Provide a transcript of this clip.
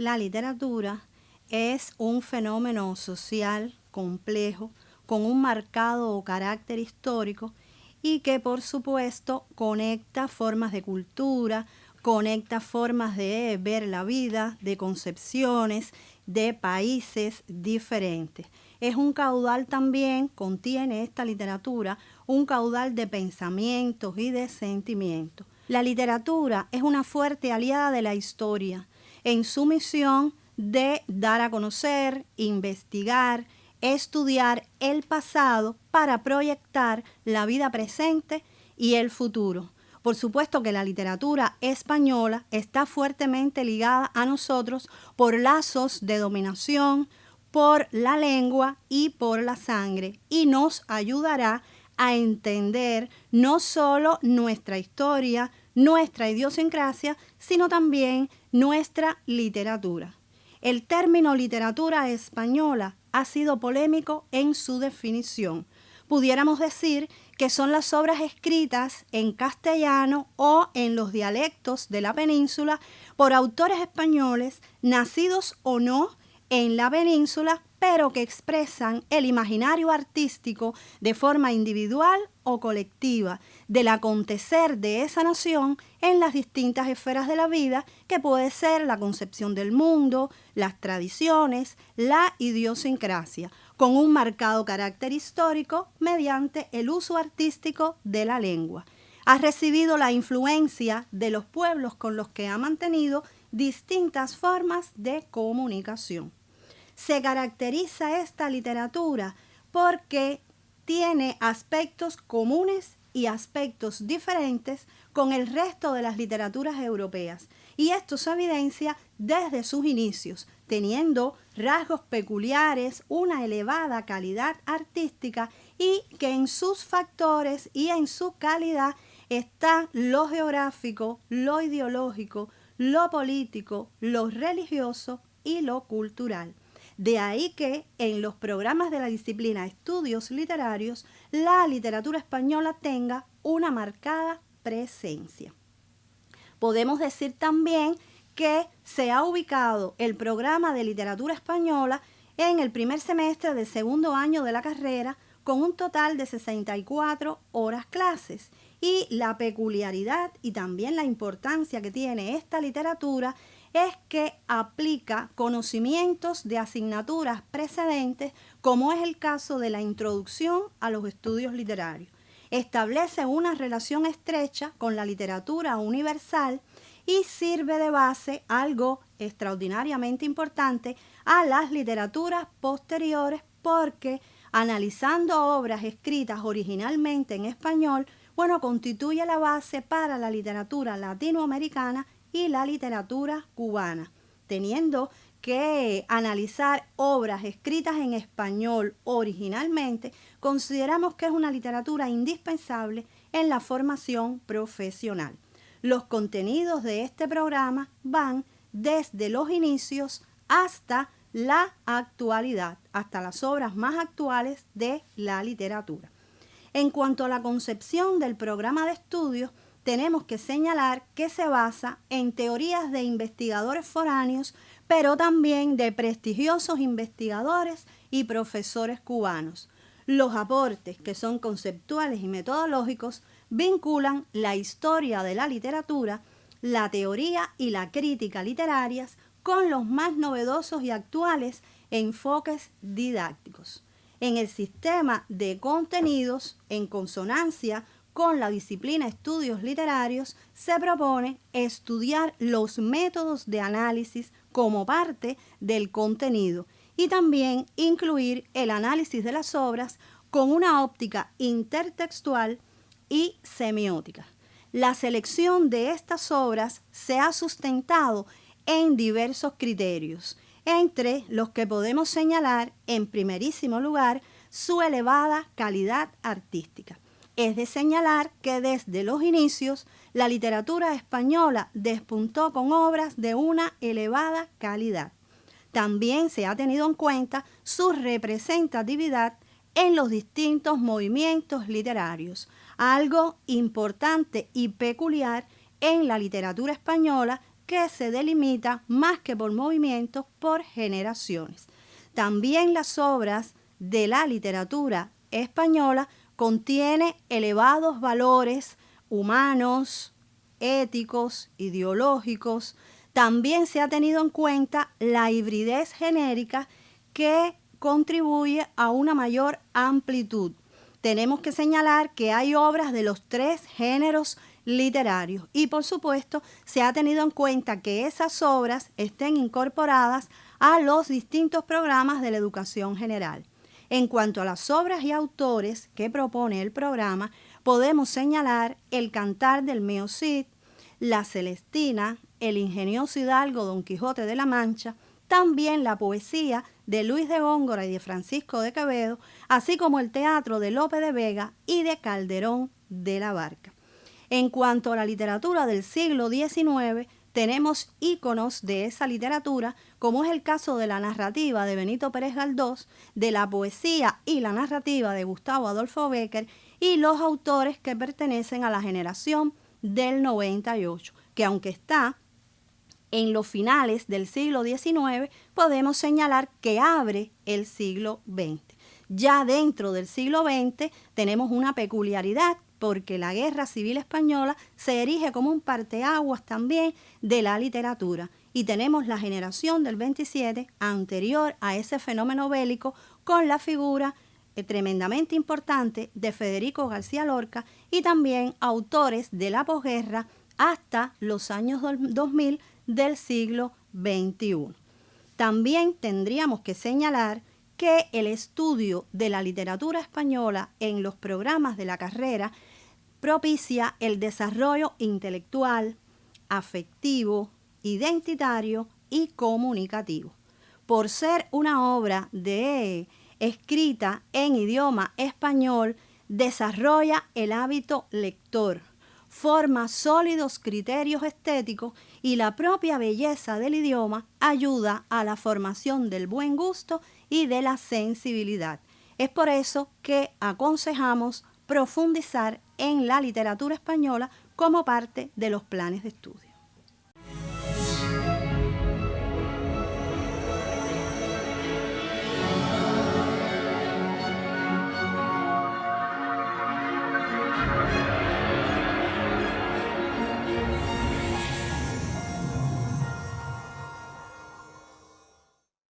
La literatura es un fenómeno social complejo con un marcado carácter histórico y que por supuesto conecta formas de cultura, conecta formas de ver la vida, de concepciones, de países diferentes. Es un caudal también, contiene esta literatura, un caudal de pensamientos y de sentimientos. La literatura es una fuerte aliada de la historia en su misión de dar a conocer, investigar, estudiar el pasado para proyectar la vida presente y el futuro. Por supuesto que la literatura española está fuertemente ligada a nosotros por lazos de dominación, por la lengua y por la sangre, y nos ayudará a entender no solo nuestra historia, nuestra idiosincrasia, sino también nuestra literatura. El término literatura española ha sido polémico en su definición. Pudiéramos decir que son las obras escritas en castellano o en los dialectos de la península por autores españoles, nacidos o no en la península, pero que expresan el imaginario artístico de forma individual o colectiva del acontecer de esa nación en las distintas esferas de la vida, que puede ser la concepción del mundo, las tradiciones, la idiosincrasia, con un marcado carácter histórico mediante el uso artístico de la lengua. Ha recibido la influencia de los pueblos con los que ha mantenido distintas formas de comunicación. Se caracteriza esta literatura porque tiene aspectos comunes y aspectos diferentes con el resto de las literaturas europeas, y esto se evidencia desde sus inicios, teniendo rasgos peculiares, una elevada calidad artística, y que en sus factores y en su calidad está lo geográfico, lo ideológico, lo político, lo religioso y lo cultural. De ahí que en los programas de la disciplina Estudios Literarios, la literatura española tenga una marcada presencia. Podemos decir también que se ha ubicado el programa de literatura española en el primer semestre del segundo año de la carrera con un total de 64 horas clases. Y la peculiaridad y también la importancia que tiene esta literatura es que aplica conocimientos de asignaturas precedentes, como es el caso de la introducción a los estudios literarios. Establece una relación estrecha con la literatura universal y sirve de base, algo extraordinariamente importante, a las literaturas posteriores, porque analizando obras escritas originalmente en español, constituye la base para la literatura latinoamericana y la literatura cubana, teniendo que analizar obras escritas en español originalmente. Consideramos que es una literatura indispensable en la formación profesional. Los contenidos de este programa van desde los inicios hasta la actualidad, hasta las obras más actuales de la literatura. En cuanto a la concepción del programa de estudios, tenemos que señalar que se basa en teorías de investigadores foráneos, pero también de prestigiosos investigadores y profesores cubanos. Los aportes, que son conceptuales y metodológicos, vinculan la historia de la literatura, la teoría y la crítica literarias con los más novedosos y actuales enfoques didácticos. En el sistema de contenidos, en consonancia con la disciplina Estudios Literarios, se propone estudiar los métodos de análisis como parte del contenido y también incluir el análisis de las obras con una óptica intertextual y semiótica. La selección de estas obras se ha sustentado en diversos criterios, entre los que podemos señalar en primerísimo lugar su elevada calidad artística. Es de señalar que desde los inicios la literatura española despuntó con obras de una elevada calidad. También se ha tenido en cuenta su representatividad en los distintos movimientos literarios, algo importante y peculiar en la literatura española que se delimita más que por movimientos, por generaciones. También las obras de la literatura española contienen elevados valores humanos, éticos, ideológicos. También se ha tenido en cuenta la hibridez genérica que contribuye a una mayor amplitud. Tenemos que señalar que hay obras de los 3 géneros literarios y por supuesto se ha tenido en cuenta que esas obras estén incorporadas a los distintos programas de la educación general. En cuanto a las obras y autores que propone el programa, podemos señalar El Cantar del Mío Cid, La Celestina, El ingenioso hidalgo Don Quijote de la Mancha, también la poesía de Luis de Góngora y de Francisco de Quevedo, así como el teatro de Lope de Vega y de Calderón de la Barca. En cuanto a la literatura del siglo XIX, tenemos íconos de esa literatura, como es el caso de la narrativa de Benito Pérez Galdós, de la poesía y la narrativa de Gustavo Adolfo Bécquer y los autores que pertenecen a la generación del 98, que aunque está en los finales del siglo XIX, podemos señalar que abre el siglo XX. Ya dentro del siglo XX tenemos una peculiaridad, porque la Guerra Civil Española se erige como un parteaguas también de la literatura. Y tenemos la generación del 27, anterior a ese fenómeno bélico, con la figura tremendamente importante de Federico García Lorca y también autores de la posguerra hasta los años 2000 del siglo XXI. También tendríamos que señalar que el estudio de la literatura española en los programas de la carrera propicia el desarrollo intelectual, afectivo, identitario y comunicativo. Por ser una obra escrita en idioma español, desarrolla el hábito lector, forma sólidos criterios estéticos y la propia belleza del idioma ayuda a la formación del buen gusto y de la sensibilidad. Es por eso que aconsejamos profundizar en la literatura española como parte de los planes de estudio.